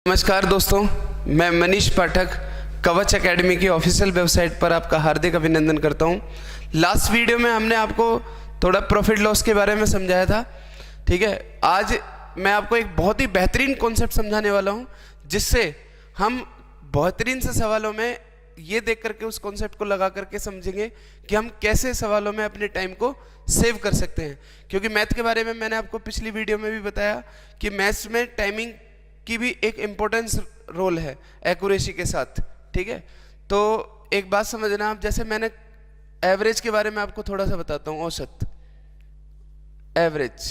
नमस्कार दोस्तों, मैं मनीष पाठक कवच एकेडमी की ऑफिशियल वेबसाइट पर आपका हार्दिक अभिनंदन करता हूं। लास्ट वीडियो में हमने आपको थोड़ा प्रॉफिट लॉस के बारे में समझाया था, ठीक है। आज मैं आपको एक बहुत ही बेहतरीन कॉन्सेप्ट समझाने वाला हूं, जिससे हम बेहतरीन से सवालों में ये देख करके उस कॉन्सेप्ट को लगा करके समझेंगे कि हम कैसे सवालों में अपने टाइम को सेव कर सकते हैं। क्योंकि मैथ के बारे में मैंने आपको पिछली वीडियो में भी बताया कि मैथ्स में टाइमिंग की भी एक इम्पोर्टेंस रोल है एक्यूरेसी के साथ, ठीक है। तो एक बात समझना आप, जैसे मैंने एवरेज के बारे में आपको थोड़ा सा बताता हूं। औसत एवरेज,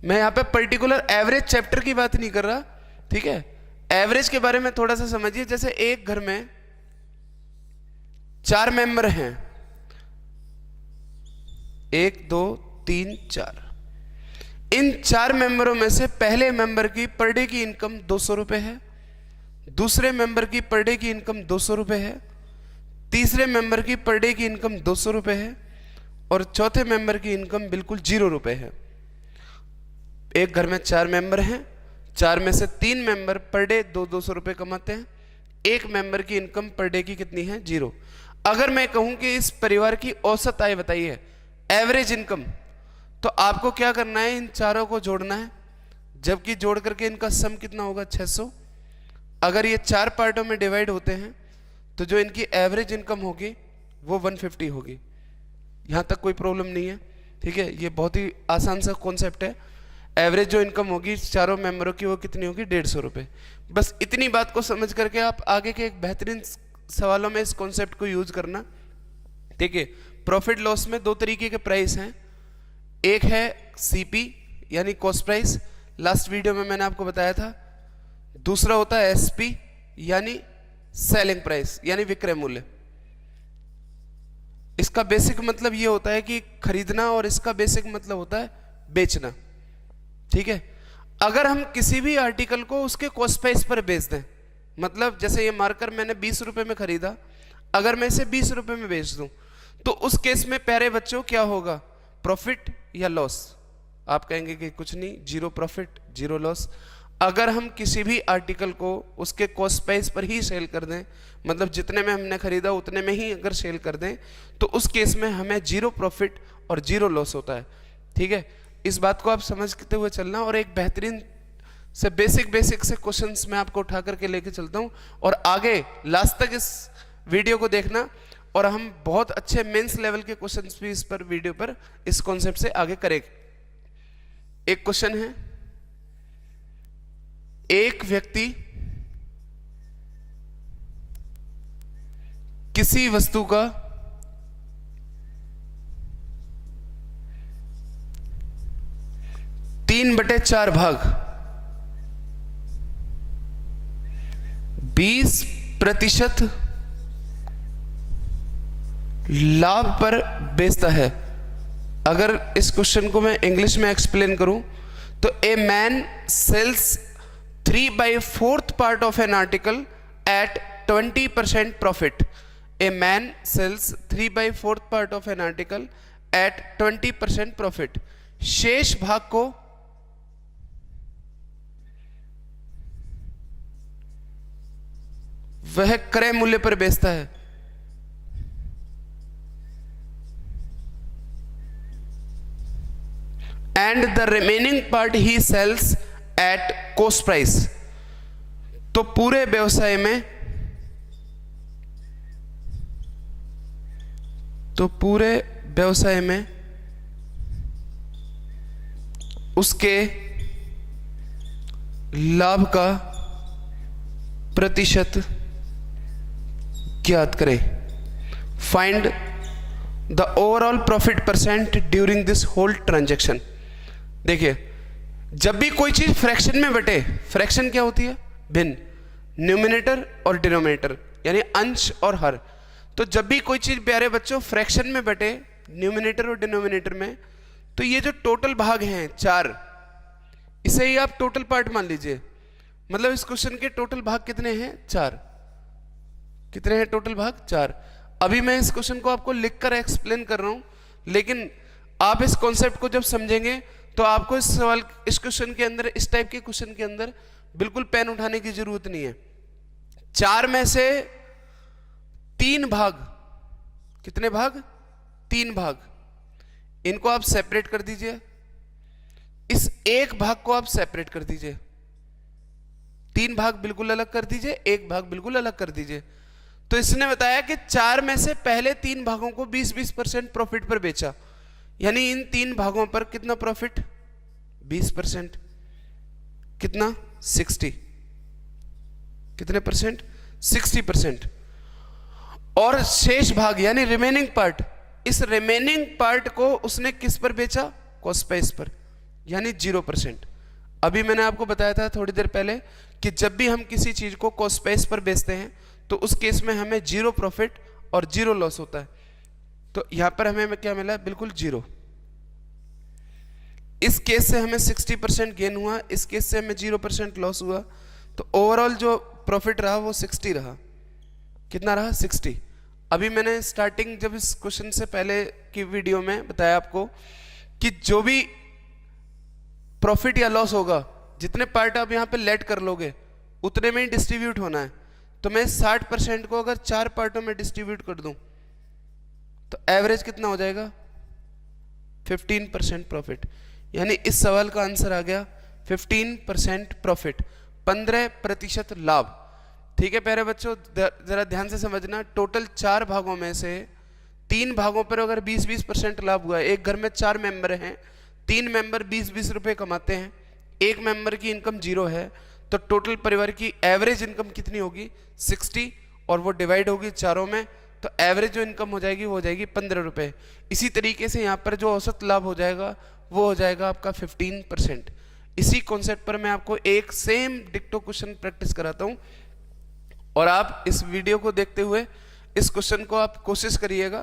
मैं यहां पे पर्टिकुलर एवरेज चैप्टर की बात नहीं कर रहा, ठीक है। एवरेज के बारे में थोड़ा सा समझिए। जैसे एक घर में 4 मेंबर हैं, 1 2 3 4। इन 4 मेंबरों में से पहले मेंबर की पर डे की इनकम 200 रुपए है, दूसरे मेंबर की पर डे की इनकम 200 रुपए है, तीसरे मेंबर की पर डे की इनकम 200 रुपए है और चौथे मेंबर की इनकम बिल्कुल 0 रुपए है। एक घर में 4 मेंबर हैं, 4 में से 3 मेंबर पर डे 200 रुपए कमाते हैं। एक मेंबर की इनकम पर डे की कितनी है? 0। अगर मैं कहूं कि इस परिवार की औसत आय बताइए, एवरेज इनकम, तो आपको क्या करना है? इन चारों को जोड़ना है, जबकि जोड़ करके इनका सम कितना होगा? 600। अगर ये 4 पार्टों में डिवाइड होते हैं तो जो इनकी एवरेज इनकम होगी वो 150 होगी। यहां तक कोई प्रॉब्लम नहीं है, ठीक है। ये बहुत ही आसान सा कॉन्सेप्ट है। एवरेज जो इनकम होगी चारों मेंबरों की वो कितनी होगी? 150 रुपये। बस इतनी बात को समझ करके आप आगे के एक बेहतरीन सवालों में इस कॉन्सेप्ट को यूज करना, ठीक है। प्रॉफिट लॉस में 2 तरीके के प्राइस हैं। एक है सीपी यानी कॉस्ट प्राइस, लास्ट वीडियो में मैंने आपको बताया था। दूसरा होता है एसपी यानी सेलिंग प्राइस यानी विक्रय मूल्य। इसका बेसिक मतलब ये होता है कि खरीदना, और इसका बेसिक मतलब होता है बेचना, ठीक है। अगर हम किसी भी आर्टिकल को उसके कॉस्ट प्राइस पर बेच दें, मतलब जैसे ये मार्कर मैंने 20 रुपए में खरीदा, अगर मैं इसे 20 रुपए में बेच दूं तो उस केस में प्यारे बच्चों क्या होगा? प्रॉफिट या लॉस? आप कहेंगे कि कुछ नहीं, 0 प्रॉफिट 0 लॉस। अगर हम किसी भी आर्टिकल को उसके कॉस्ट प्राइस पर ही सेल कर दें, मतलब जितने में हमने खरीदा उतने में ही अगर सेल कर दें, तो उस केस में हमें 0 प्रॉफिट और 0 लॉस होता है, ठीक है। इस बात को आप समझते हुए चलना। और एक बेहतरीन से बेसिक से क्वेश्चंस मैं आपको उठा करके लेके चलता हूं, और आगे लास्ट तक इस वीडियो को देखना, और हम बहुत अच्छे मेंस लेवल के क्वेश्चंस भी इस पर वीडियो पर इस कॉन्सेप्ट से आगे करेंगे। एक क्वेश्चन है, एक व्यक्ति किसी वस्तु का 3/4 भाग 20% लाभ पर बेचता है। अगर इस क्वेश्चन को मैं इंग्लिश में एक्सप्लेन करूं तो a man sells 3/4 part of an article at 20% profit. A man sells 3/4 part of an article at 20% profit. शेष भाग को वह क्रय मूल्य पर बेचता है। And the remaining part he sells at cost price. तो पूरे व्यवसाय में उसके लाभ का प्रतिशत ज्ञात करें। Find the overall profit percent during this whole transaction. देखिए, जब भी कोई चीज फ्रैक्शन में बटे, फ्रैक्शन क्या होती है? भिन्न, न्यूमिनेटर और डिनोमिनेटर यानी अंश और हर। तो जब भी कोई चीज प्यारे बच्चों फ्रैक्शन में बटे, न्यूमिनेटर और डिनोमिनेटर में, तो ये जो टोटल भाग हैं 4, इसे ही आप टोटल पार्ट मान लीजिए। मतलब इस क्वेश्चन के टोटल भाग कितने हैं? 4। कितने हैं टोटल भाग? 4। अभी मैं इस क्वेश्चन को आपको लिखकर एक्सप्लेन कर रहा हूं, लेकिन आप इस कॉन्सेप्ट को जब समझेंगे तो आपको इस सवाल, इस क्वेश्चन के अंदर, इस टाइप के क्वेश्चन के अंदर बिल्कुल पेन उठाने की जरूरत नहीं है। 4 में से 3 भाग, कितने भाग? 3 भाग, इनको आप सेपरेट कर दीजिए, इस एक भाग को आप सेपरेट कर दीजिए, 3 भाग बिल्कुल अलग कर दीजिए, एक भाग बिल्कुल अलग कर दीजिए। तो इसने बताया कि 4 में से पहले 3 भागों को 20-20% प्रॉफिट पर बेचा, यानी इन 3 भागों पर कितना प्रॉफिट? 20%, कितना? 60, कितने परसेंट? 60%। और शेष भाग यानी रिमेनिंग पार्ट, इस रिमेनिंग पार्ट को उसने किस पर बेचा? कॉस्ट प्राइस पर, यानी 0%। अभी मैंने आपको बताया था थोड़ी देर पहले कि जब भी हम किसी चीज को कॉस्ट प्राइस पर बेचते हैं तो उस केस में हमें 0 प्रॉफिट और 0 लॉस होता है। तो यहां पर हमें क्या मिला? बिल्कुल 0। इस केस से हमें 60% गेन हुआ, इस केस से हमें 0% लॉस हुआ, तो ओवरऑल जो प्रॉफिट रहा वो 60 रहा। कितना रहा? 60। अभी मैंने स्टार्टिंग जब इस क्वेश्चन से पहले की वीडियो में बताया आपको कि जो भी प्रॉफिट या लॉस होगा, जितने पार्ट आप यहां पे लेट कर लोगे उतने में ही डिस्ट्रीब्यूट होना है। तो मैं 60% को अगर 4 पार्टों में डिस्ट्रीब्यूट कर दूं तो एवरेज कितना हो जाएगा? 15% प्रॉफिट। यानी इस सवाल का आंसर आ गया 15% प्रॉफिट, 15% लाभ। ठीक है प्यारे बच्चों, जरा ध्यान से समझना, टोटल 4 भागों में से 3 भागों पर अगर 20-20% लाभ हुआ, एक घर में 4 मेंबर हैं, 3 मेंबर 20-20 रुपए कमाते हैं, एक मेंबर की इनकम 0 है, तो टोटल परिवार की एवरेज इनकम कितनी होगी? 60, और वो डिवाइड होगी 4 में, तो एवरेज जो इनकम हो जाएगी वो हो जाएगी 15 रुपए। इसी तरीके से यहाँ पर जो औसत लाभ हो जाएगा वो हो जाएगा आपका 15%। इसी कॉन्सेप्ट पर मैं आपको एक सेम डिक्टो क्वेश्चन प्रैक्टिस कराता हूँ, और आप इस वीडियो को देखते हुए इस क्वेश्चन को आप कोशिश करिएगा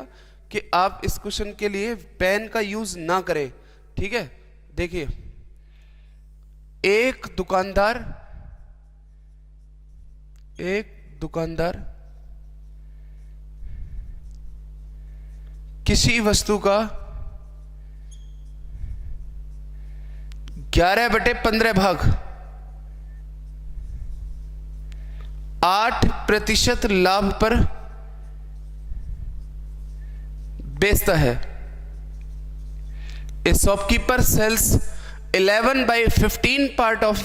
कि आप इस क्वेश्चन के लिए पेन का यूज ना करें। ठीक है, देखिए, एक दुकानदार किसी वस्तु का 11/15 भाग 8% लाभ पर बेचता है। A shopkeeper sells 11/15 part of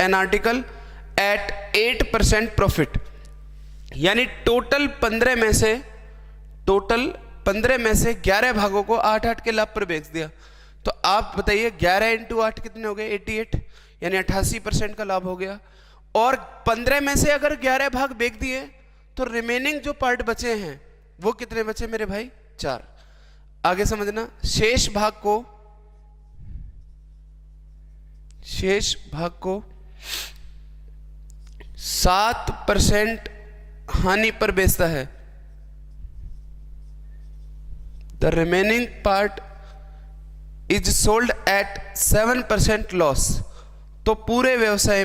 an article at 8% profit. यानी टोटल 15 में से 11 भागों को 8-8 के लाभ पर बेच दिया। तो आप बताइए 11 × 8 कितने हो गए? 88, यानी 88% का लाभ हो गया। और 15 में से अगर 11 भाग बेच दिए तो रिमेनिंग जो पार्ट बचे हैं वो कितने बचे मेरे भाई? 4। आगे समझना, शेष भाग को 7% हानि पर बेचता है। The remaining part is sold at 7% loss. तो पूरे व्यवसाय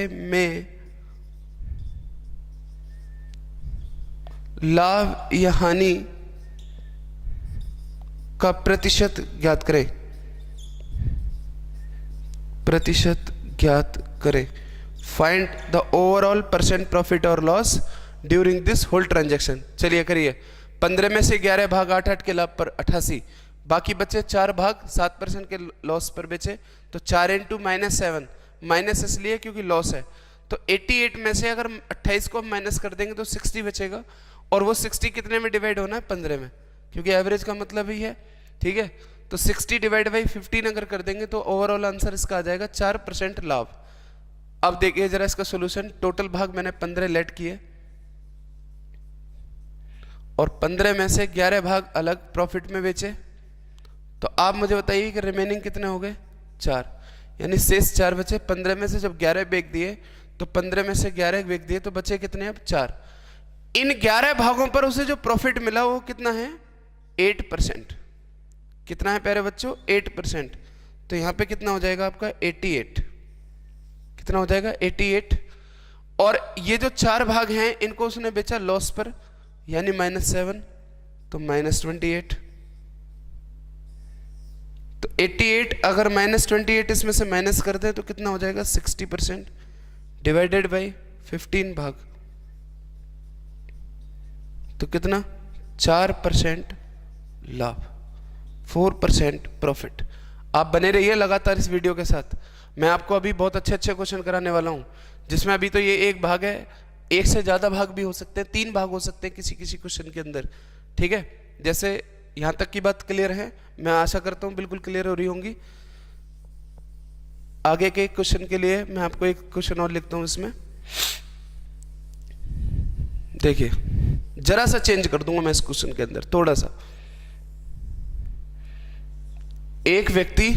में लाभ या हानि का प्रतिशत ज्ञात करें। Find the overall percent profit और loss during this whole transaction. चलिए करिए। 15 में से 11 भाग 8-8 के लाभ पर 88, बाकी बचे 4 भाग 7% के लॉस पर बेचे, तो 4 × -7, माइनस इसलिए क्योंकि लॉस है। तो 88 में से अगर 28 को हम माइनस कर देंगे तो 60 बचेगा, और वो 60 कितने में डिवाइड होना है? 15 में, क्योंकि एवरेज का मतलब ही है। ठीक है, तो 60 / 15 अगर कर देंगे तो ओवरऑल आंसर इसका आ जाएगा 4% लाभ। अब देखिए जरा इसका सॉल्यूशन। टोटल भाग मैंने 15 लेट किए और 15 में से 11 भाग अलग प्रॉफिट में बेचे, तो आप मुझे बताइए कि रिमेनिंग कितने हो गए? 4, यानी शेष 4 बचे। 15 में से जब 11 बेच दिए तो 15 में से 11 बेच दिए तो बचे कितने? अब 4। इन 11 भागों पर उसे जो प्रॉफिट मिला वो कितना है? 8%। कितना है प्यारे बच्चों? 8%। तो यहां पे कितना हो जाएगा आपका? 88। कितना हो जाएगा? 88। और ये जो 4 भाग हैं इनको उसने बेचा लॉस पर, यानी -7, तो -28। तो 88 अगर -28 इसमें से माइनस कर दें तो कितना हो जाएगा 60% डिवाइडेड बाई 15 भाग, तो कितना 4% लाभ, 4% प्रॉफिट। आप बने रहिए लगातार इस वीडियो के साथ। मैं आपको अभी बहुत अच्छे अच्छे क्वेश्चन कराने वाला हूं, जिसमें अभी तो ये एक भाग है, एक से ज़्यादा भाग भी हो सकते हैं, 3 भाग हो सकते हैं किसी किसी क्वेश्चन के अंदर। ठीक है, जैसे यहाँ तक की बात क्लियर है, मैं आशा करता हूँ बिल्कुल क्लियर हो रही होंगी। आगे के क्वेश्चन के लिए मैं आपको एक क्वेश्चन और लिखता हूँ इसमें। देखिए जरा सा चेंज कर दूंगा मैं इस क्वेश्चन के अंदर थोड़ा सा। एक व्यक्ति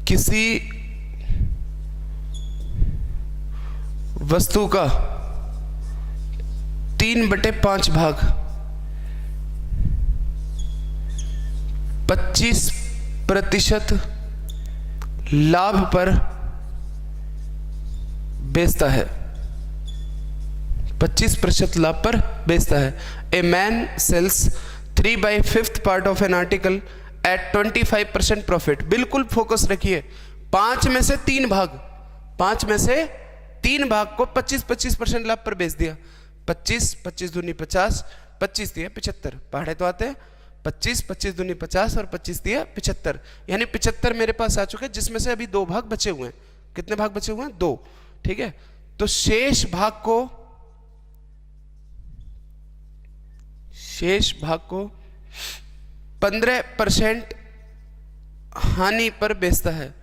किसी वस्तु का 3/5 भाग 25% लाभ पर बेचता है, 25% लाभ पर बेचता है। A man sells 3/5 part of an article at 25% profit. बिल्कुल फोकस रखिए, 5 में से 3 भाग, 5 में से 3 भाग को 25% लाभ पर बेच दिया। 25 दूनी 50, 25 दिया 75, पहाड़े तो आते हैं 25 दूनी 50 और 25 दिया 75, यानी 75 मेरे पास आ चुके हैं, जिसमें से अभी 2 भाग बचे हुए हैं। कितने भाग बचे हुए हैं? 2। ठीक है, तो शेष भाग को 15% हानि पर बेचता है।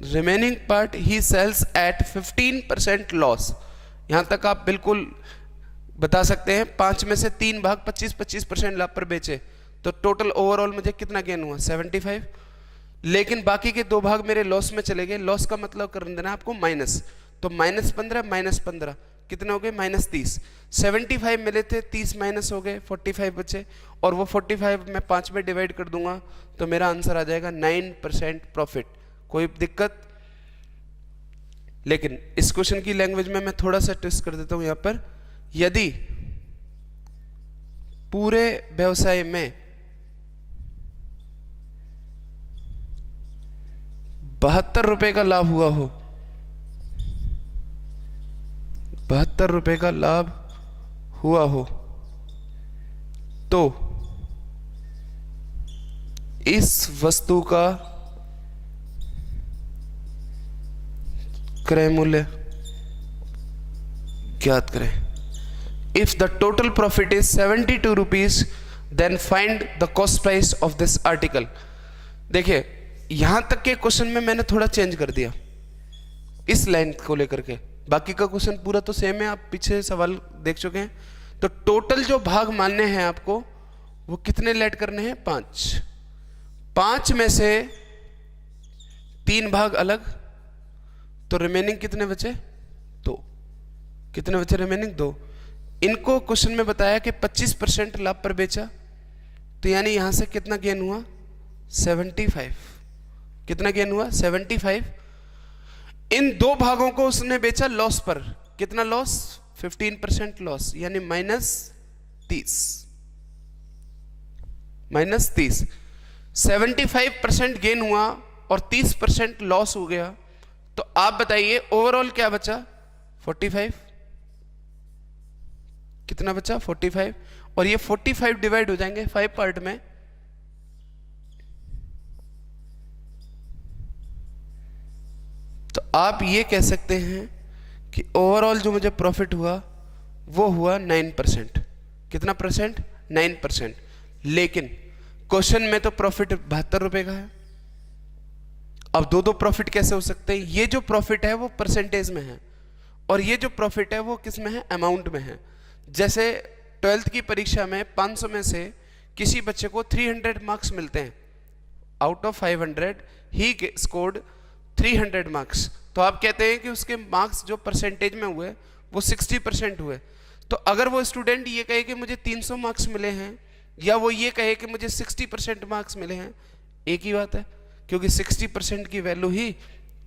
Remaining part he sells eight 15% loss. यहां तक आप बिल्कुल बता सकते हैं, 5 में से 3 भाग 25% लाभ पर बेचे, तो टोटल ओवरऑल मुझे कितना गेन हुआ? 75। लेकिन बाकी के 2 भाग मेरे लॉस में चले गए। लॉस का मतलब कर देना आपको माइनस, तो -15 कितने हो गए? -30। 75 मिले थे, 30 माइनस हो गए, 45 बचे, और वो 45 मैं 5 में डिवाइड कर दूंगा तो मेरा आंसर आ जाएगा 9% प्रॉफिट। कोई दिक्कत? लेकिन इस क्वेश्चन की लैंग्वेज में मैं थोड़ा सा ट्विस्ट कर देता हूं यहां पर। यदि पूरे व्यवसाय में 72 रुपए का लाभ हुआ हो, 72 रुपए का लाभ हुआ हो, तो इस वस्तु का क्रय मूल्य ज्ञात करें। If the total profit is 72 rupees then find the cost price of this article. देखिए यहां तक के क्वेश्चन में मैंने थोड़ा चेंज कर दिया इस लाइन को लेकर के, बाकी का क्वेश्चन पूरा तो सेम है, आप पीछे सवाल देख चुके हैं। तो टोटल जो भाग मानने हैं आपको वो कितने लेट करने हैं? 5। 5 में से 3 भाग अलग, तो रिमेनिंग कितने बचे? 2। कितने बचे रिमेनिंग? 2। इनको क्वेश्चन में बताया कि 25% लाभ पर बेचा, तो यानी यहां से कितना गेन हुआ? 75। कितना गेन हुआ? 75। इन 2 भागों को उसने बेचा लॉस पर। कितना लॉस? 15% लॉस, यानी -30। 75% गेन हुआ और 30% लॉस हो गया, तो आप बताइए ओवरऑल क्या बचा? 45। कितना बचा? 45। और ये 45 डिवाइड हो जाएंगे 5 पार्ट में, तो आप ये कह सकते हैं कि ओवरऑल जो मुझे प्रॉफिट हुआ वो हुआ 9%। कितना परसेंट? 9%। लेकिन क्वेश्चन में तो प्रॉफिट 72 रुपए का है। अब दो प्रॉफिट कैसे हो सकते हैं? ये जो प्रॉफिट है वो परसेंटेज में है, और ये जो प्रॉफिट है वो किस में है? अमाउंट में है। जैसे 12th की परीक्षा में 500 में से किसी बच्चे को 300 मार्क्स मिलते हैं, out of 500 he scored 300 marks, तो आप कहते हैं कि उसके मार्क्स जो परसेंटेज में हुए वो 60% हुए। तो अगर वो स्टूडेंट ये कहे कि मुझे 300 मार्क्स मिले हैं, या वो ये कहे कि मुझे 60% मार्क्स मिले हैं, एक ही बात है, क्योंकि 60% की वैल्यू ही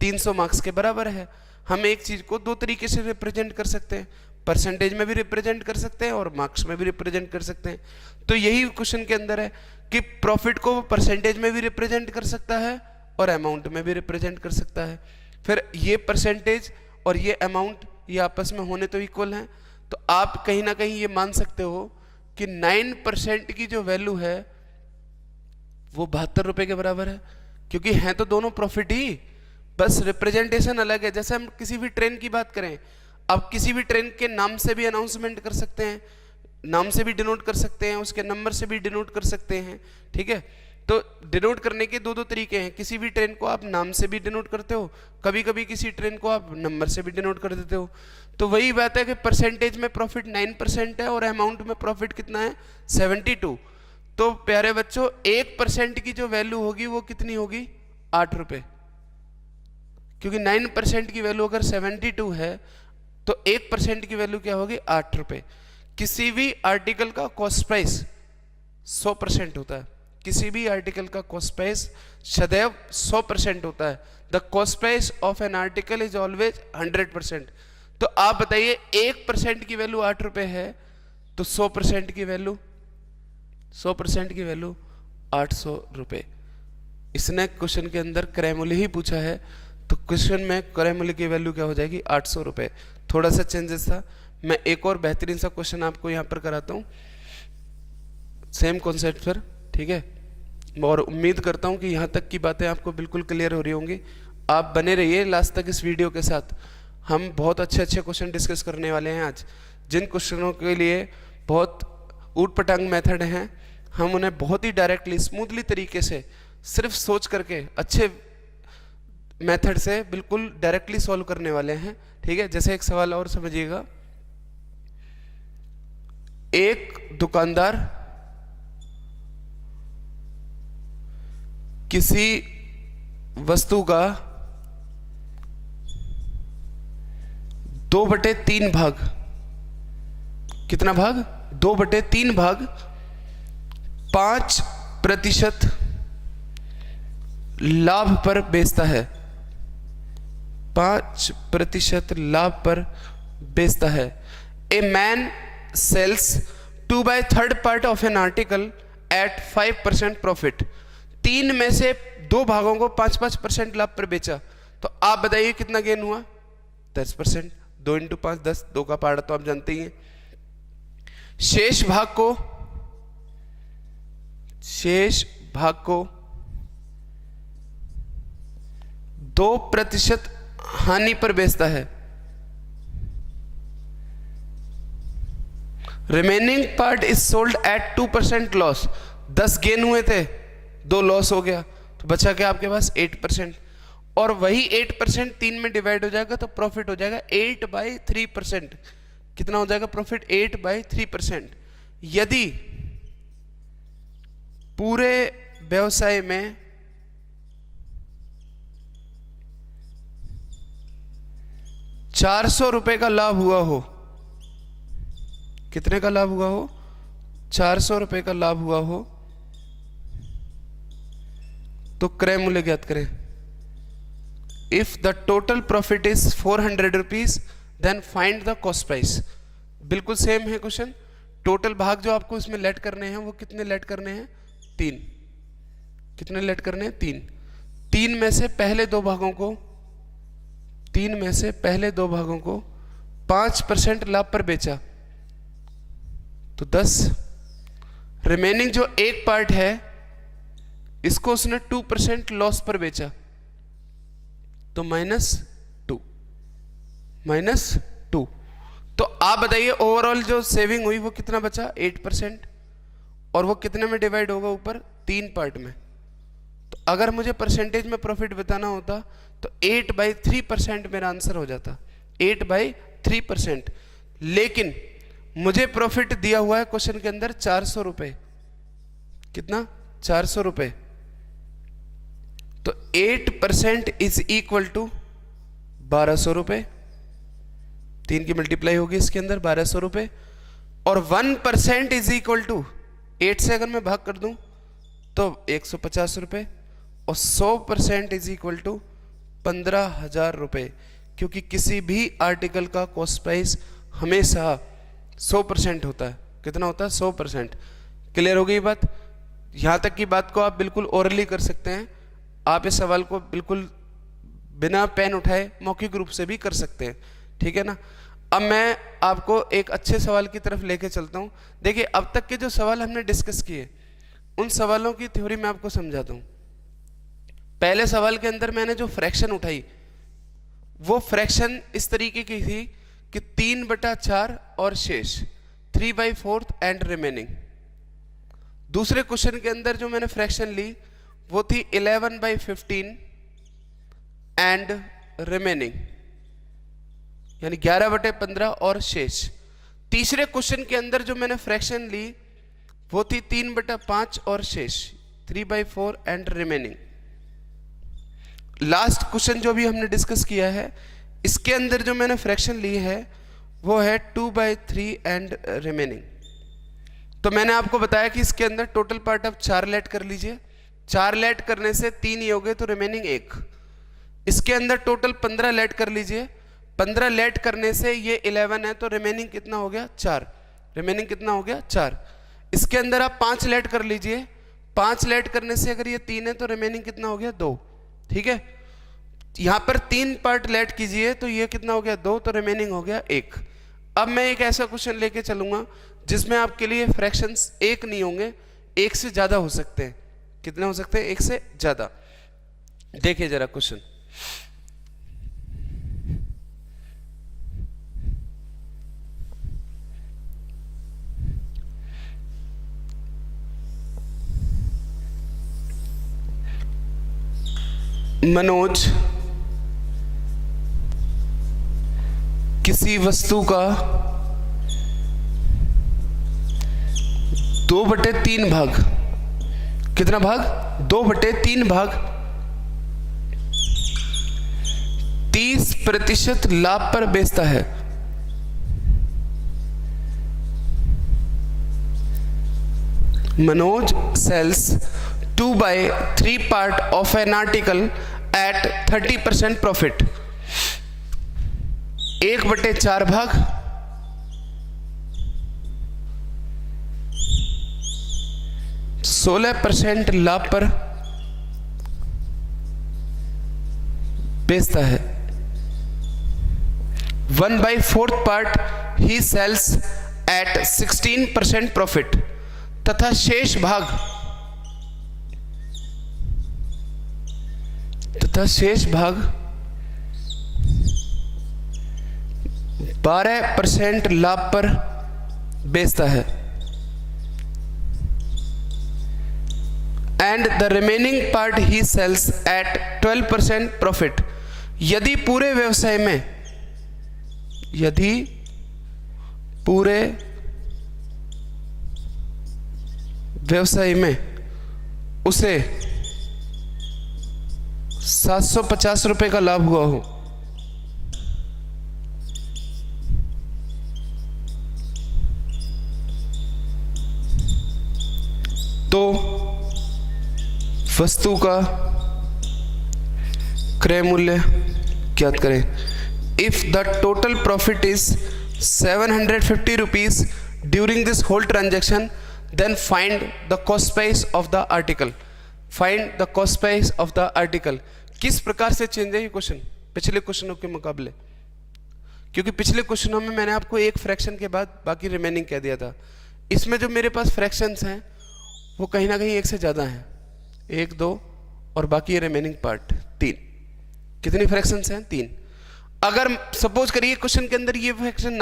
300 मार्क्स के बराबर है। हम एक चीज को 2 तरीके से रिप्रेजेंट कर सकते हैं। परसेंटेज में भी रिप्रेजेंट कर सकते हैं और मार्क्स में भी रिप्रेजेंट कर सकते हैं। तो यही क्वेश्चन के अंदर है कि प्रॉफिट को परसेंटेज में भी रिप्रेजेंट कर सकता है और अमाउंट में भी रिप्रेजेंट कर सकता है। फिर ये परसेंटेज और ये अमाउंट ये आपस में होने तो इक्वल हैं, तो आप कहीं ना कहीं ये मान सकते हो कि 9% की जो वैल्यू है वो 72 रुपए के बराबर है, क्योंकि हैं तो दोनों प्रॉफिट ही, बस रिप्रेजेंटेशन अलग है। जैसे हम किसी भी ट्रेन की बात करें, आप किसी भी ट्रेन के नाम से भी अनाउंसमेंट कर सकते हैं, नाम से भी डिनोट कर सकते हैं, उसके नंबर से भी डिनोट कर सकते हैं, ठीक है। तो डिनोट करने के दो तरीके हैं। किसी भी ट्रेन को आप नाम से भी डिनोट करते हो, कभी कभी किसी ट्रेन को आप नंबर से भी डिनोट कर देते हो। तो वही बात है कि परसेंटेज में प्रॉफिट 9% है और अमाउंट में प्रॉफिट कितना है 72। तो प्यारे बच्चों 1% की जो वैल्यू होगी वो कितनी होगी 8 रुपए, क्योंकि 9% की वैल्यू अगर 72 है तो 1% की वैल्यू क्या होगी 8 रुपए। किसी भी आर्टिकल का कॉस्ट प्राइस 100% होता है, किसी भी आर्टिकल का कॉस्ट प्राइस सदैव 100% होता है। The cost price of an article is always 100%। तो आप बताइए 1% की वैल्यू 8 रुपए है, तो 100% की वैल्यू 800 रुपए। इसने क्वेश्चन के अंदर क्रय मूल्य ही पूछा है, तो क्वेश्चन में क्रय मूल्य की वैल्यू क्या हो जाएगी 800 रुपए। थोड़ा सा चेंजेस था। मैं एक और बेहतरीन सा क्वेश्चन आपको यहाँ पर कराता हूँ सेम कॉन्सेप्ट पर, ठीक है। और उम्मीद करता हूँ कि यहाँ तक की बातें आपको बिल्कुल क्लियर हो रही होंगी। आप बने रहिए लास्ट तक इस वीडियो के साथ। हम बहुत अच्छे क्वेश्चन डिस्कस करने वाले हैं आज। जिन क्वेश्चनों के लिए बहुत ऊट पटांग मेथड हैं, हम उन्हें बहुत ही डायरेक्टली स्मूथली तरीके से सिर्फ सोच करके अच्छे मेथड से बिल्कुल डायरेक्टली सॉल्व करने वाले हैं, ठीक है। जैसे एक सवाल और समझिएगा। एक दुकानदार किसी वस्तु का 2/3 भाग, कितना भाग 2/3 भाग 5% लाभ पर बेचता है, 5% लाभ पर बेचता है। A man sells 2/3 part of an article at 5% profit. 3 में से 2 भागों को 5-5% लाभ पर बेचा, तो आप बताइए कितना गेन हुआ 10%। 2 × 5 10, 2 का पहाड़ा तो आप जानते ही हैं। शेष भाग को 2% हानि पर बेचता है। Remaining part is sold at 2% loss. 10 gain हुए थे, 2 लॉस हो गया, तो बचा क्या आपके पास 8%। और वही 8% 3 में डिवाइड हो जाएगा तो प्रॉफिट हो जाएगा 8/3%। कितना हो जाएगा प्रॉफिट 8/3%। यदि पूरे व्यवसाय में 400 रुपए का लाभ हुआ हो, कितने का लाभ हुआ हो 400 रुपए का लाभ हुआ हो, तो क्रय मूल्य ज्ञात करें। If the total profit is 400 rupees then find the cost price. बिल्कुल सेम है क्वेश्चन। टोटल भाग जो आपको इसमें लेट करने हैं वो कितने लेट करने हैं 3। कितने लेट करने हैं 3। 3 में से पहले 2 भागों को 5% लाभ पर बेचा, तो 10। रिमेनिंग जो एक पार्ट है इसको उसने 2% लॉस पर बेचा, तो -2। तो आप बताइए ओवरऑल जो सेविंग हुई वो कितना बचा 8%। और वो कितने में डिवाइड होगा ऊपर 3 पार्ट में। तो अगर मुझे परसेंटेज में प्रॉफिट बताना होता तो 8/3% मेरा आंसर हो जाता, 8/3%। लेकिन मुझे प्रॉफिट दिया हुआ है क्वेश्चन के अंदर 400 रुपए। कितना 400 रुपए। तो 8% इज इक्वल टू 1200 रुपए। 3 की मल्टीप्लाई होगी इसके अंदर 1200 रुपए। और 1% इज इक्वल टू 8 से अगर मैं भाग कर दूं तो 150 रुपए। और 100% इज इक्वल टू 15,000 रुपए, क्योंकि किसी भी आर्टिकल का कॉस्ट प्राइस हमेशा 100% होता है। कितना होता है? 100%। क्लियर हो गई बात? यहाँ तक की बात को आप बिल्कुल ओरली कर सकते हैं। आप इस सवाल को बिल्कुल बिना पेन उठाए मौखिक रूप से भी कर सकते हैं, ठीक है ना। अब मैं आपको एक अच्छे सवाल की तरफ लेके चलता हूँ। देखिए, अब तक के जो सवाल हमने डिस्कस किए उन सवालों की थ्योरी मैं आपको समझाता हूँ। पहले सवाल के अंदर मैंने जो फ्रैक्शन उठाई वो फ्रैक्शन इस तरीके की थी कि 3/4 और शेष 3/4 एंड रिमेनिंग। दूसरे क्वेश्चन के अंदर जो मैंने फ्रैक्शन ली वो थी 11/15 एंड रिमेनिंग, यानी 11/15 और शेष। तीसरे क्वेश्चन के अंदर जो मैंने फ्रैक्शन ली वो थी 3/5 और शेष 3/4 एंड रिमेनिंग। लास्ट क्वेश्चन जो भी हमने डिस्कस किया है इसके अंदर जो मैंने फ्रैक्शन ली है वो है 2/3 एंड रिमेनिंग। तो मैंने आपको बताया कि इसके अंदर टोटल पार्ट आप 4 लेट कर लीजिए। 4 लेट करने से 3 ही हो गए तो रिमेनिंग 1। इसके अंदर टोटल 15 लेट कर लीजिए। 15 लेट करने से ये 11 है तो रिमेनिंग कितना हो गया? 4। रिमेनिंग कितना हो गया? 4। इसके अंदर आप 5 लेट कर लीजिए। 5 लेट करने से अगर ये 3 है तो रिमेनिंग कितना हो गया? 2। ठीक है, यहां पर 3 पार्ट लेट कीजिए तो ये कितना हो गया? 2, तो रिमेनिंग हो गया 1। अब मैं एक ऐसा क्वेश्चन लेके चलूंगा जिसमें आपके लिए फ्रैक्शंस 1 नहीं होंगे, 1 से ज्यादा हो सकते हैं। कितने हो सकते हैं? 1 से ज्यादा। देखिए जरा क्वेश्चन। मनोज किसी वस्तु का 2/3 भाग, कितना भाग? 2/3 भाग 30% लाभ पर बेचता है। Manoj sells 2/3 part of an article at 30% profit। 1/4 भाग 16% लाभ पर बेचता है। 1/4 part he sells at 16% profit तथा शेष भाग 12% लाभ पर बेचता है। And the remaining part he sells at 12% profit. यदि पूरे व्यवसाय में उसे 750 रुपए का लाभ हुआ हो तो वस्तु का क्रय मूल्य ज्ञात करें। If the total profit is 750 rupees during this whole transaction then find the cost price of the article. Find the cost price of the article. किस प्रकार से चेंज है ये क्वेश्चन पिछले क्वेश्चनों के मुकाबले? क्योंकि पिछले क्वेश्चनों में मैंने आपको एक फ्रैक्शन के बाद बाकी रिमेनिंग कह दिया था। इसमें जो मेरे पास फ्रैक्शंस हैं वो कहीं ना कहीं 1 से ज़्यादा हैं, 1, 2 और बाकी रिमेनिंग पार्ट 3। कितनी फ्रैक्शंस हैं? 3। अगर सपोज करिए क्वेश्चन के अंदर ये फ्रैक्शन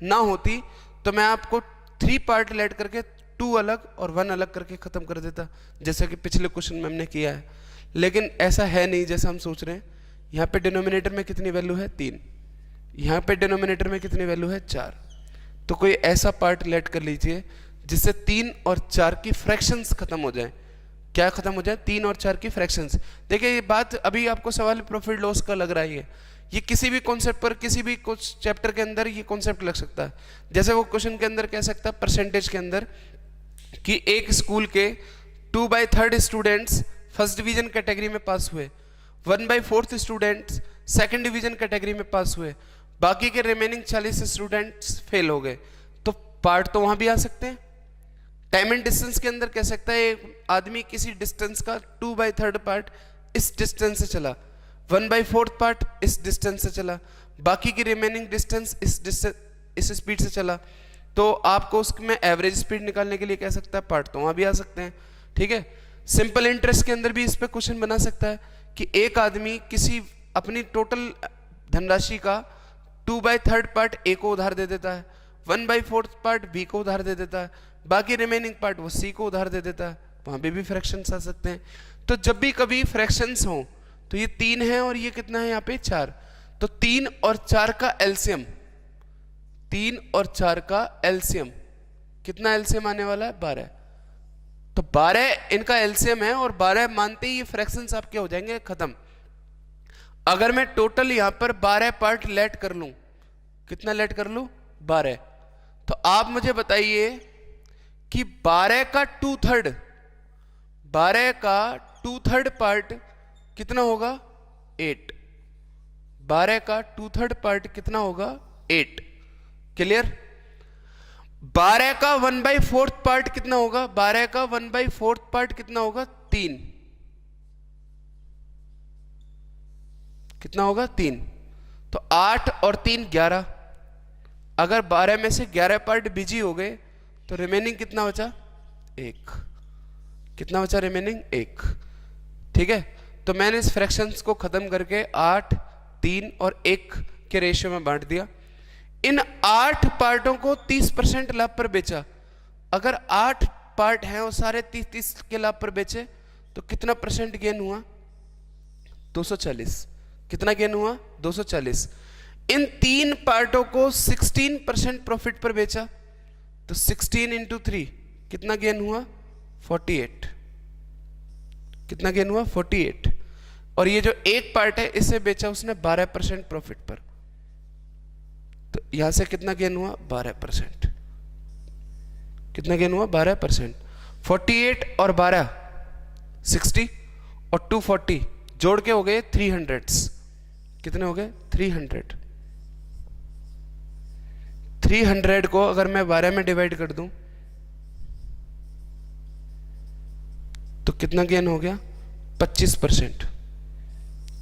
ना होती तो मैं आपको 3 पार्ट लेट करके 2 अलग और 1 अलग करके खत्म कर देता, जैसा कि पिछले क्वेश्चन में हमने किया है। लेकिन ऐसा है नहीं जैसा हम सोच रहे हैं। यहाँ पे डिनोमिनेटर में कितनी वैल्यू है? 3। यहाँ पे डिनोमिनेटर में कितनी वैल्यू है? 4। तो कोई ऐसा पार्ट लेट कर लीजिए जिससे 3 और 4 की फ्रैक्शंस खत्म हो जाए। क्या खत्म हो जाए? 3 और 4 की फ्रैक्शंस। देखिए ये बात अभी आपको सवाल प्रॉफिट लॉस का लग रहा है, ये किसी भी कॉन्सेप्ट पर किसी भी कुछ चैप्टर के अंदर ये कॉन्सेप्ट लग सकता है। जैसे वो क्वेश्चन के अंदर कह सकता है परसेंटेज के अंदर कि एक स्कूल के 2/3 स्टूडेंट्स फर्स्ट डिवीजन कैटेगरी में पास हुए, 1/4 स्टूडेंट्स सेकंड डिवीजन कैटेगरी में पास हुए, बाकी के रिमेनिंग 40 स्टूडेंट्स फेल हो गए, तो पार्ट तो वहां भी आ सकते हैं। टाइम एंड डिस्टेंस के अंदर कह सकता है एक आदमी किसी डिस्टेंस का 2/3 पार्ट इस डिस्टेंस से चला, 1/4 पार्ट इस डिस्टेंस से चला, बाकी की रिमेनिंग डिस्टेंस इस स्पीड से चला, तो आपको उसमें एवरेज स्पीड निकालने के लिए कह सकता है पार्ट तो वहां भी आ सकते हैं। ठीक है, सिंपल इंटरेस्ट के अंदर भी इस पे क्वेश्चन बना सकता है कि एक आदमी किसी अपनी टोटल धनराशि का 2/3 पार्ट ए को उधार दे देता है, 1/4 पार्ट बी को उधार दे देता है, बाकी रिमेनिंग पार्ट वो सी को उधार दे देता है, वहां पे भी फ्रैक्शंस आ सकते हैं। तो जब भी कभी फ्रैक्शंस हो तो ये 3 है और ये कितना है यहाँ पे 4, तो 3 और 4 का एलसीएम, 3 और 4 का एलसीएम कितना एलसीएम आने वाला है 12, तो 12 इनका एलसीएम है और 12 मानते ही ये फ्रैक्शंस आपके हो जाएंगे खत्म। अगर मैं टोटल यहां पर 12 पार्ट लेट कर लूं, कितना लेट कर लूं 12, तो आप मुझे बताइए कि 12 का 2/3, 12 का 2/3 पार्ट कितना होगा 8, 12 का 2/3 पार्ट कितना होगा 8, क्लियर। 12 का 1/4 पार्ट कितना होगा, 12 का 1/4 पार्ट कितना होगा 3, कितना होगा 3, तो 8 और 3 11, अगर 12 में से 11 पार्ट बिजी हो गए तो रिमेनिंग कितना बचा 1, कितना बचा रिमेनिंग 1। ठीक है, तो मैंने इस फ्रैक्शंस को खत्म करके 8, 3 और 1 के रेशियो में बांट दिया। इन 8 पार्टों को 30% लाभ पर बेचा, अगर 8 पार्ट हैं और सारे 30 के लाभ पर बेचे तो कितना परसेंट गेन हुआ 240, कितना गेन हुआ 240। इन 3 पार्टों को 16% प्रॉफिट पर बेचा तो 16 × 3 कितना गेन हुआ 48, कितना गेन हुआ 48, और ये जो एक पार्ट है इसे बेचा उसने 12% प्रॉफिट पर, तो यहां से कितना गेन हुआ 12%, कितना गेन हुआ 12%। 48 और 12 60 और 240 जोड़ के हो गए 300, कितने हो गए 300। 300 को अगर मैं 12 में डिवाइड कर दूं तो कितना गेन हो गया 25%,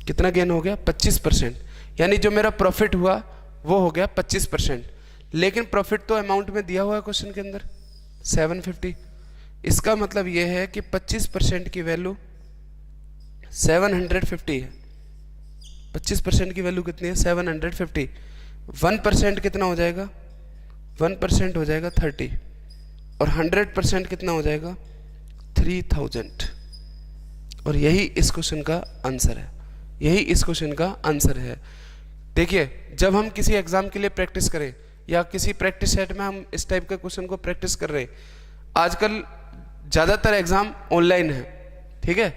कितना गेन हो गया 25%, यानी जो मेरा प्रॉफिट हुआ वो हो गया 25%। लेकिन प्रॉफिट तो अमाउंट में दिया हुआ है क्वेश्चन के अंदर 750, इसका मतलब ये है कि 25% की वैल्यू 750 है, 25% की वैल्यू कितनी है 750, 1% कितना हो जाएगा 1% हो जाएगा 30, और 100% कितना हो जाएगा 3000, और यही इस क्वेश्चन का आंसर है, यही इस क्वेश्चन का आंसर है। देखिए, जब हम किसी एग्जाम के लिए प्रैक्टिस करें या किसी प्रैक्टिस सेट में हम इस टाइप के क्वेश्चन को प्रैक्टिस कर रहे हैं, आजकल ज़्यादातर एग्जाम ऑनलाइन है, ठीक है,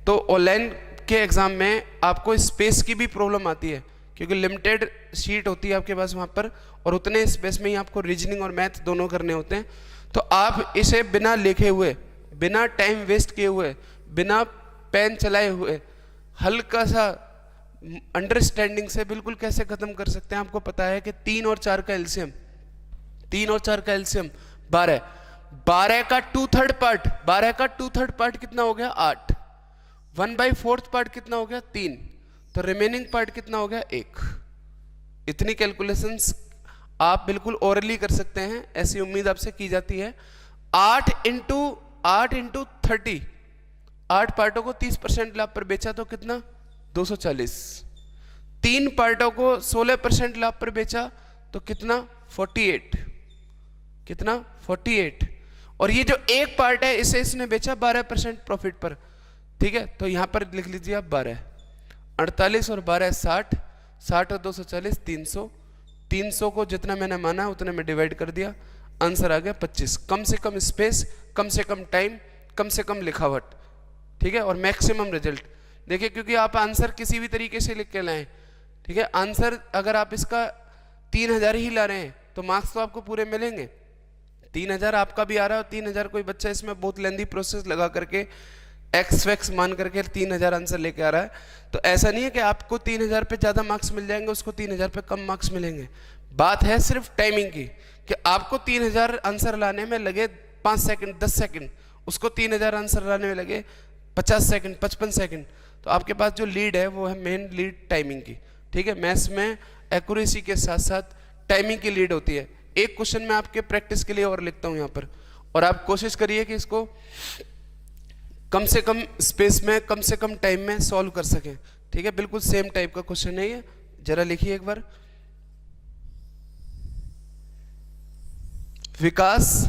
तो ऑनलाइन के एग्जाम में आपको स्पेस की भी प्रॉब्लम आती है क्योंकि लिमिटेड शीट होती है आपके पास वहाँ पर, और उतने स्पेस में ही आपको रीजनिंग और मैथ दोनों करने होते हैं। तो आप इसे बिना लिखे हुए, बिना टाइम वेस्ट किए हुए, बिना पेन चलाए हुए, हल्का सा अंडरस्टैंडिंग से बिल्कुल कैसे खत्म कर सकते हैं। आपको पता है कि 3 और 4 का एलसीएम, 3 और 4 का एलसीएम 12, 12 का 2/3 पार्ट, 12 का 2/3 पार्ट कितना हो गया 8, 1/4 पार्ट कितना हो गया 3, तो रिमेनिंग पार्ट कितना हो गया 1। इतनी कैलकुलेशंस आप बिल्कुल ओरली कर सकते हैं, ऐसी उम्मीद आपसे की जाती है। 8 × 30, 8 पार्टों को 30% लाभ पर बेचा तो कितना 240, 3 पार्टों को 16% लाभ पर बेचा तो कितना 48, कितना 48, और ये जो एक पार्ट है इसे इसने बेचा 12% प्रॉफिट पर, ठीक है, तो यहां पर लिख लीजिए आप 12, 48 और 12 60, 60 और 240 300, 300 को जितना मैंने माना उतने में डिवाइड कर दिया, आंसर आ गया 25। कम से कम स्पेस, कम से कम टाइम, कम से कम लिखावट, ठीक है, और मैक्सिमम रिजल्ट। देखिए, क्योंकि आप आंसर किसी भी तरीके से लिख के लाएं, ठीक है, आंसर अगर आप इसका 3000 ही ला रहे हैं तो मार्क्स तो आपको पूरे मिलेंगे। 3000 आपका भी आ रहा है और 3000 कोई बच्चा इसमें बहुत लेंदी प्रोसेस लगा करके एक्स वैक्स मान करके 3000 आंसर लेके आ रहा है, तो ऐसा नहीं है कि आपको 3000 पे ज़्यादा मार्क्स मिल जाएंगे, उसको 3000 पे कम मार्क्स मिलेंगे। बात है सिर्फ टाइमिंग की, कि आपको 3000 आंसर लाने में लगे 5 सेकंड 10 सेकंड, उसको 3000 आंसर लाने में लगे 50 सेकंड 55 सेकंड, तो आपके पास जो लीड है वो है मेन लीड टाइमिंग की। ठीक है, मैथ्स में एक्यूरेसी के साथ साथ टाइमिंग की लीड होती है। एक क्वेश्चन मैं आपके प्रैक्टिस के लिए और लिखता हूँ यहाँ पर, और आप कोशिश करिए कि इसको कम से कम स्पेस में कम से कम टाइम में सॉल्व कर सकें। ठीक है, बिल्कुल सेम टाइप का क्वेश्चन है ये, जरा लिखिए एक बार। विकास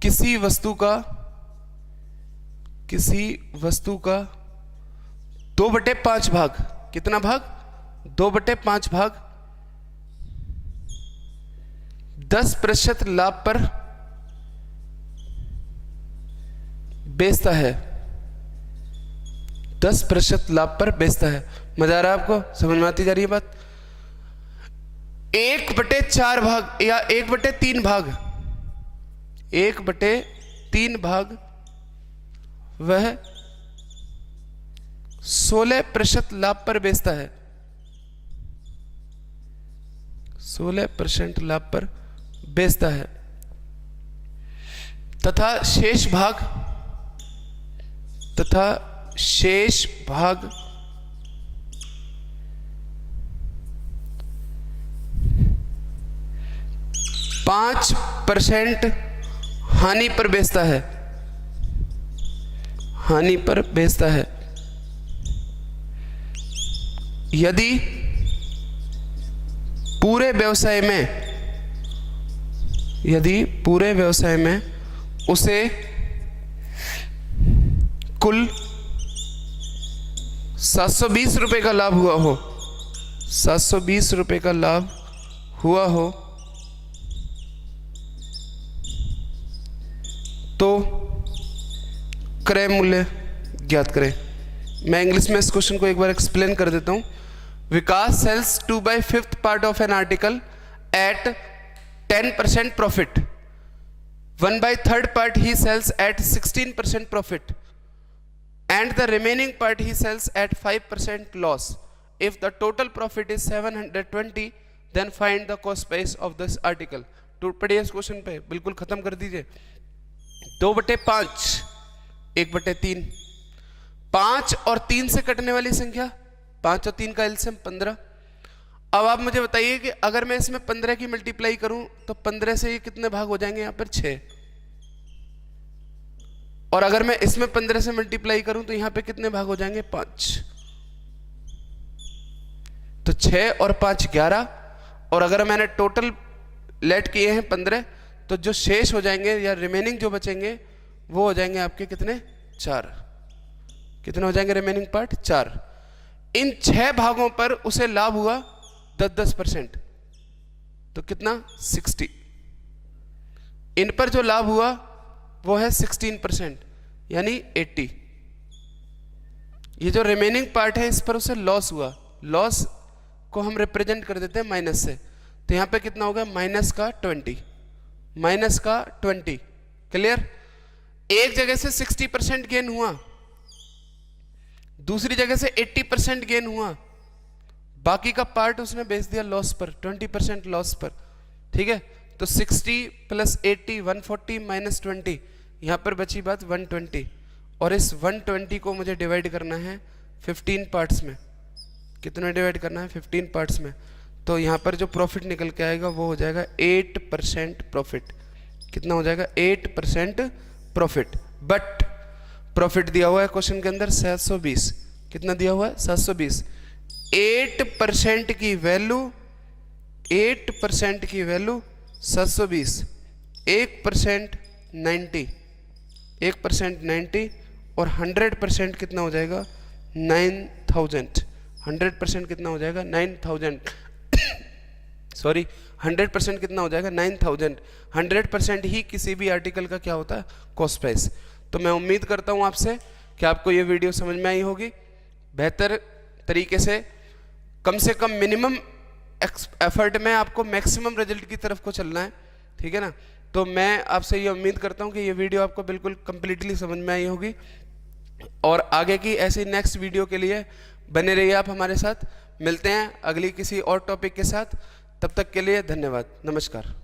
किसी वस्तु का 2/5 भाग, कितना भाग? 2/5 भाग 10% लाभ पर बेचता है। 10% लाभ पर बेचता है। मजा आ रहा है आपको? समझ में आती जा रही है बात? 1/4 भाग या 1/3 भाग, 1/3 भाग वह 16% लाभ पर बेचता है। 16% लाभ पर बेचता है, तथा शेष भाग 5% हानि पर बेचता है। हानि पर बेचता है। यदि पूरे व्यवसाय में उसे कुल 720 रुपए का लाभ हुआ हो, 720 रुपए का लाभ हुआ हो, तो क्रय मूल्य ज्ञात करें। मैं इंग्लिश में इस क्वेश्चन को एक बार एक्सप्लेन कर देता हूं। Vikas sells 2/5 part of an article at 10% profit, 1/3 part he sells at 16% profit, and the remaining part he sells at 5% loss. If the total profit is 720, then find the cost price of this article. तो पढ़िए इस question पे, बिल्कुल खत्म कर दीजिए। 2/5, 1/3, 5 और 3 से कटने वाली संख्या, 5 और 3 का एलसीएम 15। अब आप मुझे बताइए कि अगर मैं इसमें 15 की मल्टीप्लाई करूं तो 15 से ये कितने भाग हो जाएंगे? यहाँ पर 6। और अगर मैं इसमें 15 से मल्टीप्लाई करूं तो यहाँ पे कितने भाग हो जाएंगे? 5। तो 6 और 5 11, और अगर मैंने टोटल लेट किए हैं 15, तो जो शेष हो जाएंगे या रिमेनिंग जो बचेंगे वो हो जाएंगे आपके कितने? 4। कितने हो जाएंगे रिमेनिंग पार्ट? 4। इन 6 भागों पर उसे लाभ हुआ 10%, तो कितना? 60। इन पर जो लाभ हुआ वो है 16%, यानी 80। ये जो रिमेनिंग पार्ट है इस पर उसे लॉस हुआ, लॉस को हम रिप्रेजेंट कर देते हैं माइनस से, तो यहां पे कितना होगा? माइनस का 20। क्लियर? एक जगह से 60% गेन हुआ, दूसरी जगह से 80% गेन हुआ, बाकी का पार्ट उसने बेच दिया लॉस पर, 20% लॉस पर। ठीक है, तो 60 + 80 140 - 20, यहां पर बची बात 120, और इस 120 को मुझे डिवाइड करना है 15 पार्ट्स में। कितने डिवाइड करना है? 15 पार्ट्स में। तो यहां पर जो प्रॉफिट निकल के आएगा वो हो जाएगा 8% प्रॉफिट। कितना हो जाएगा? 8% प्रॉफिट। बट प्रॉफिट दिया हुआ है क्वेश्चन के अंदर 720। कितना दिया हुआ है? 720। 8% की वैल्यू 720, 1% 90, 1% 90, और 100% कितना हो जाएगा? 9000। 100% कितना हो जाएगा? 9000। सॉरी, 100% कितना हो जाएगा? 9000। 100% ही किसी भी आर्टिकल का क्या होता है? Cost price. तो मैं उम्मीद करता हूं आपसे कि आपको ये वीडियो समझ में आई होगी। बेहतर तरीके से कम मिनिमम एफर्ट में आपको मैक्सिमम रिजल्ट की तरफ को चलना है। ठीक है ना? तो मैं आपसे ये उम्मीद करता हूँ कि ये वीडियो आपको बिल्कुल कंप्लीटली समझ में आई होगी, और आगे की ऐसी नेक्स्ट वीडियो के लिए बने रहिए आप हमारे साथ। मिलते हैं अगली किसी और टॉपिक के साथ, तब तक के लिए धन्यवाद, नमस्कार।